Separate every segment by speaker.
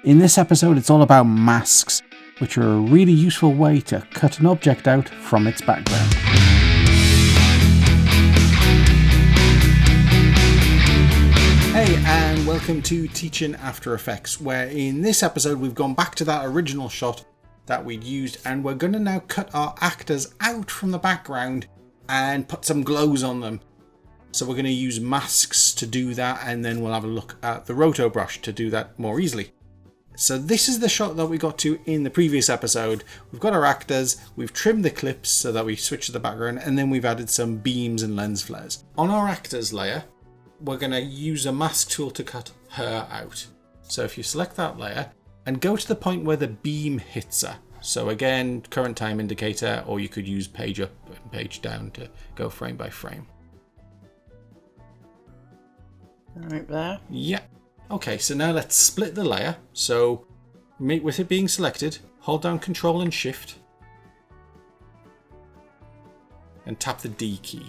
Speaker 1: In this episode, it's all about masks, which are a really useful way to cut an object out from its background. Hey, and welcome to Teaching After Effects, where in this episode we've gone back to that original shot that we'd used, and we're going to now cut our actors out from the background and put some glows on them. So we're going to use masks to do that, and then we'll have a look at the Rotobrush to do that more easily. So this is the shot that we got to in the previous episode. We've got our actors, we've trimmed the clips so that we switch to the background, and then we've added some beams and lens flares. On our actors layer, we're going to use a mask tool to cut her out. So if you select that layer and go to the point where the beam hits her. So again, current time indicator, or you could use page up and page down to go frame by frame.
Speaker 2: Right there.
Speaker 1: Yeah. Okay, so now let's split the layer. So with it being selected, hold down CTRL and Shift and tap the D key.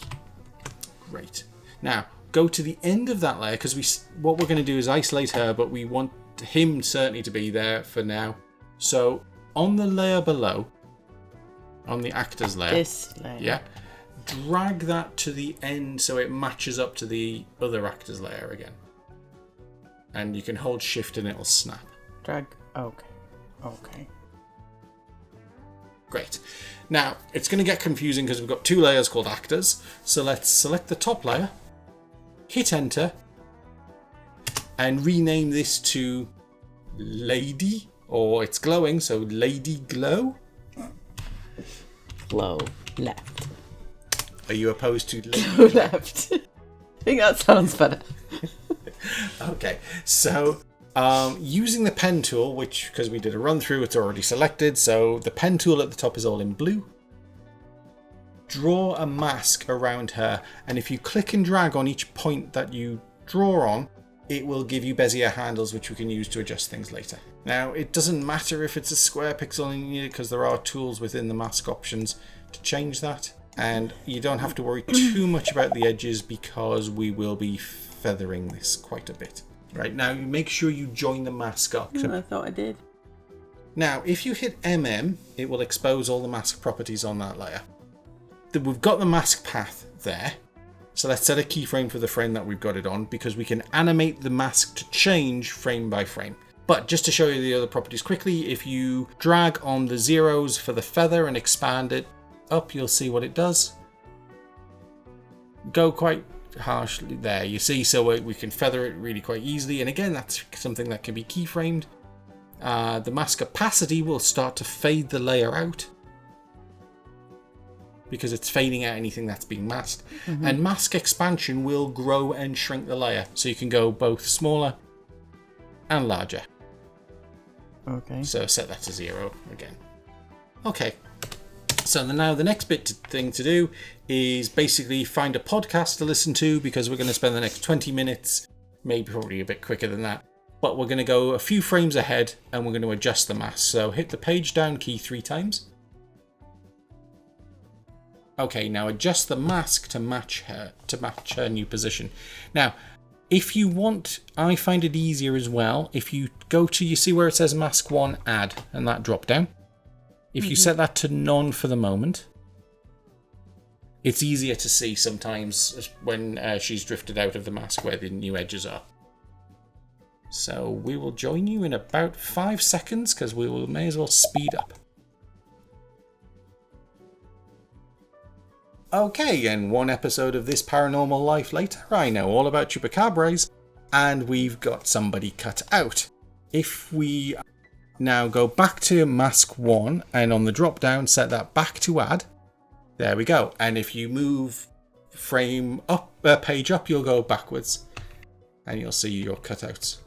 Speaker 1: Great. Now go to the end of that layer, because what we're going to do is isolate her, but we want him certainly to be there for now. So on the layer below, on the actors layer,
Speaker 2: This layer.
Speaker 1: yeah, drag that to the end so it matches up to the other actors layer again. And you can hold Shift and it'll snap.
Speaker 2: Drag. Okay.
Speaker 1: Great. Now, it's going to get confusing because we've got two layers called actors. So let's select the top layer, hit enter, and rename this to Lady, or it's glowing, so Lady Glow.
Speaker 2: Glow left.
Speaker 1: Are you opposed to Lady
Speaker 2: Glow left. I think that sounds better.
Speaker 1: Okay, so using the pen tool, which, because we did a run through, it's already selected, so the pen tool at the top is all in blue. Draw a mask around her, and if you click and drag on each point that you draw on, it will give you Bezier handles, which we can use to adjust things later. Now, it doesn't matter if it's a square pixel in here, because there are tools within the mask options to change that, and you don't have to worry too much about the edges because we will be feathering this quite a bit. Right, now you make sure you join the mask up.
Speaker 2: I thought I did.
Speaker 1: Now, if you hit MM, it will expose all the mask properties on that layer. We've got the mask path there. So let's set a keyframe for the frame that we've got it on, because we can animate the mask to change frame by frame. But just to show you the other properties quickly, if you drag on the zeros for the feather and expand it up, you'll see what it does. Go quite harshly there, you see, so we can feather it really quite easily, and again, that's something that can be keyframed. The mask opacity will start to fade the layer out because it's fading out anything that's being masked. And mask expansion will grow and shrink the layer, so you can go both smaller and larger.
Speaker 2: Okay.
Speaker 1: So set that to 0 again. Okay, so now the next thing to do is basically find a podcast to listen to, because we're going to spend the next 20 minutes, maybe probably a bit quicker than that, but we're going to go a few frames ahead and we're going to adjust the mask. So hit the page down key 3 times. Okay, now adjust the mask to match her new position. Now, if you want, I find it easier as well, if you go to, you see where it says mask 1 add, and that drop down. If you set that to none for the moment, it's easier to see sometimes when she's drifted out of the mask where the new edges are. So we will join you in about 5 seconds, because we may as well speed up. Okay, and one episode of This Paranormal Life later, I know all about chupacabras, and we've got somebody cut out. If we now go back to mask 1, and on the drop down set that back to add, there we go. And if you move frame up, page up, you'll go backwards, and you'll see your cutouts.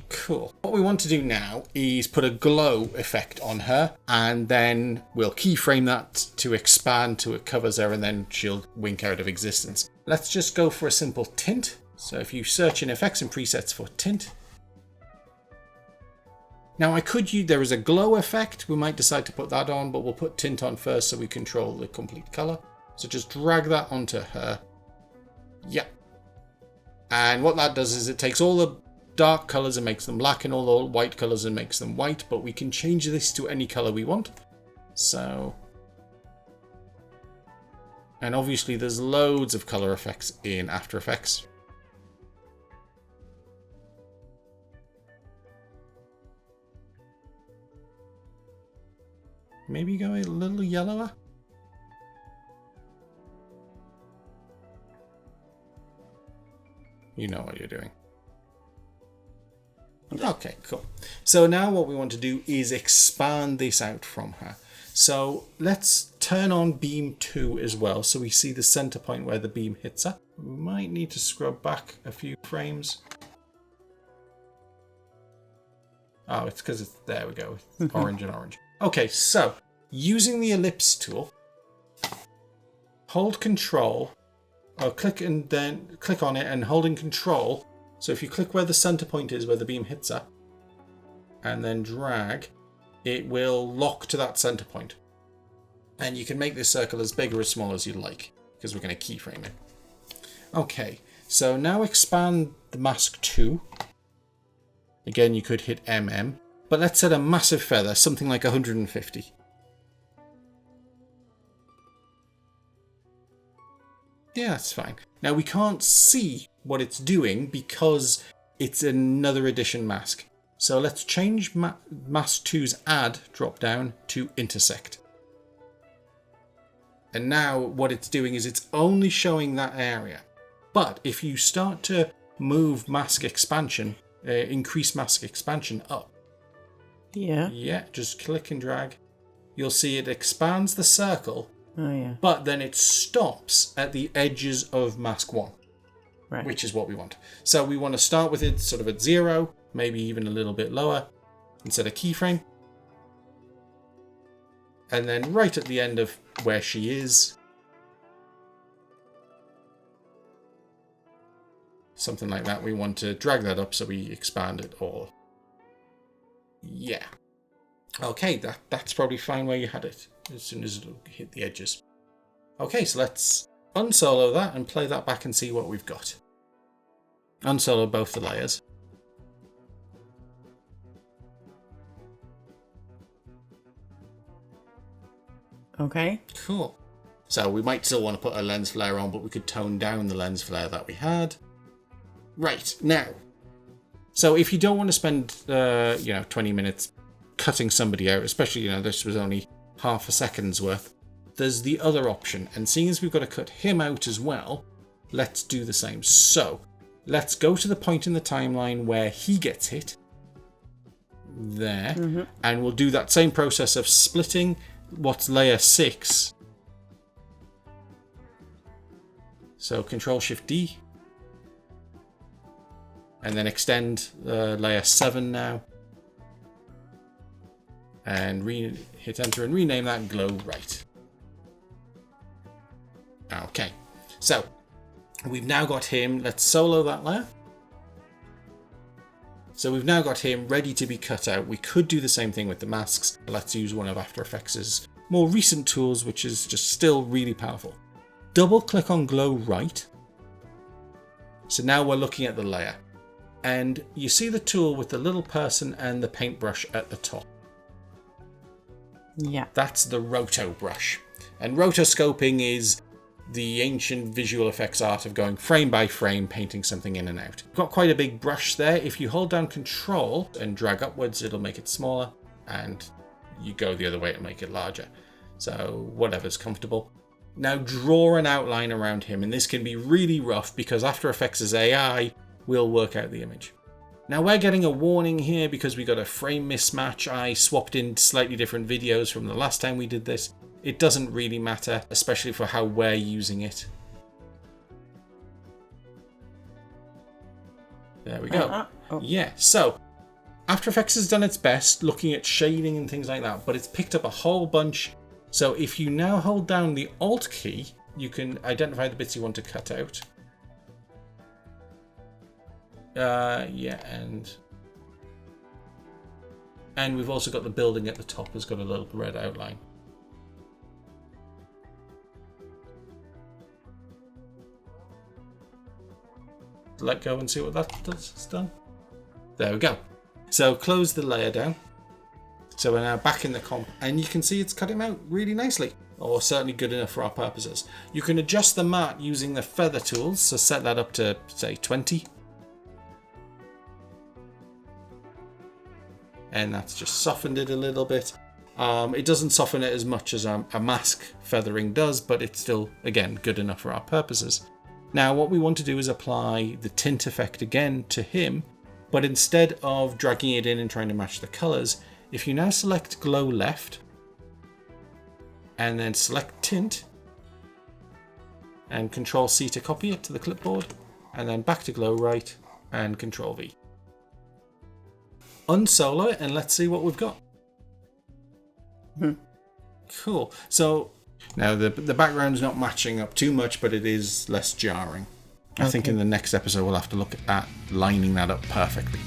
Speaker 1: Cool. What we want to do now is put a glow effect on her, and then we'll keyframe that to expand till it covers her, and then she'll wink out of existence. Let's just go for a simple tint. So if you search in effects and presets for tint. Now there is a glow effect. We might decide to put that on, but we'll put tint on first so we control the complete color. So just drag that onto her. Yeah. And what that does is it takes all the dark colors and makes them black, and all the white colors and makes them white, but we can change this to any color we want. So, and obviously there's loads of color effects in After Effects. Maybe go a little yellower. You know what you're doing. Okay, cool. So now what we want to do is expand this out from her. So let's turn on beam 2 as well, so we see the center point where the beam hits her. We might need to scrub back a few frames. Oh, it's because it's, there we go, it's orange and orange. Okay, so using the ellipse tool, hold control, or click and then click on it and holding control. So if you click where the center point is, where the beam hits her, and then drag, it will lock to that center point. And you can make this circle as big or as small as you like, because we're going to keyframe it. Okay, so now expand the mask 2. Again, you could hit MM, but let's set a massive feather, something like 150. Yeah, that's fine. Now we can't see what it's doing because it's another edition mask. So let's change mask 2's add drop down to intersect. And now what it's doing is it's only showing that area. But if you start to move mask expansion, increase mask expansion up. Yeah, just click and drag. You'll see it expands the circle.
Speaker 2: Oh, yeah.
Speaker 1: But then it stops at the edges of mask 1.
Speaker 2: Right.
Speaker 1: Which is what we want. So we want to start with it sort of at 0, maybe even a little bit lower, and set a keyframe. And then right at the end of where she is, something like that, we want to drag that up so we expand it all. Yeah. Okay, that's probably fine where you had it, as soon as it hit the edges. Okay, so let's unsolo that and play that back and see what we've got. Unsolo both the layers.
Speaker 2: Okay.
Speaker 1: Cool. So we might still want to put a lens flare on, but we could tone down the lens flare that we had. Right, now. So if you don't want to spend, 20 minutes cutting somebody out, especially, this was only half a second's worth, there's the other option. And seeing as we've got to cut him out as well, let's do the same. So let's go to the point in the timeline where he gets hit. There. Mm-hmm. And we'll do that same process of splitting what's layer 6. So CTRL+SHIFT+D. And then extend layer 7 now. And hit enter and rename that glow right. Okay. So we've now got him. Let's solo that layer. So we've now got him ready to be cut out. We could do the same thing with the masks. Let's use one of After Effects' more recent tools, which is just still really powerful. Double click on glow right. So now we're looking at the layer. And you see the tool with the little person and the paintbrush at the top.
Speaker 2: Yeah.
Speaker 1: That's the Rotobrush. And rotoscoping is the ancient visual effects art of going frame by frame, painting something in and out. Got quite a big brush there. If you hold down Control and drag upwards, it'll make it smaller. And you go the other way to make it larger. So whatever's comfortable. Now draw an outline around him. And this can be really rough because After Effects' AI will work out the image. Now we're getting a warning here because we got a frame mismatch. I swapped in slightly different videos from the last time we did this. It doesn't really matter, especially for how we're using it. There we go. Yeah, so After Effects has done its best looking at shading and things like that, but it's picked up a whole bunch. So if you now hold down the Alt key, you can identify the bits you want to cut out. Yeah, and we've also got the building at the top has got a little red outline. Let go and see what that does. It's done. There we go. So close the layer down. So we're now back in the comp, and you can see it's cut him out really nicely, or certainly good enough for our purposes. You can adjust the matte using the feather tools, so set that up to say 20. And that's just softened it a little bit. It doesn't soften it as much as a mask feathering does, but it's still, again, good enough for our purposes. Now what we want to do is apply the tint effect again to him, but instead of dragging it in and trying to match the colors, if you now select glow left and then select tint and Control C to copy it to the clipboard, and then back to glow right and Control V. Unsolo it and let's see what we've got. Cool. So now the background's not matching up too much, but it is less jarring. I think in the next episode we'll have to look at lining that up perfectly.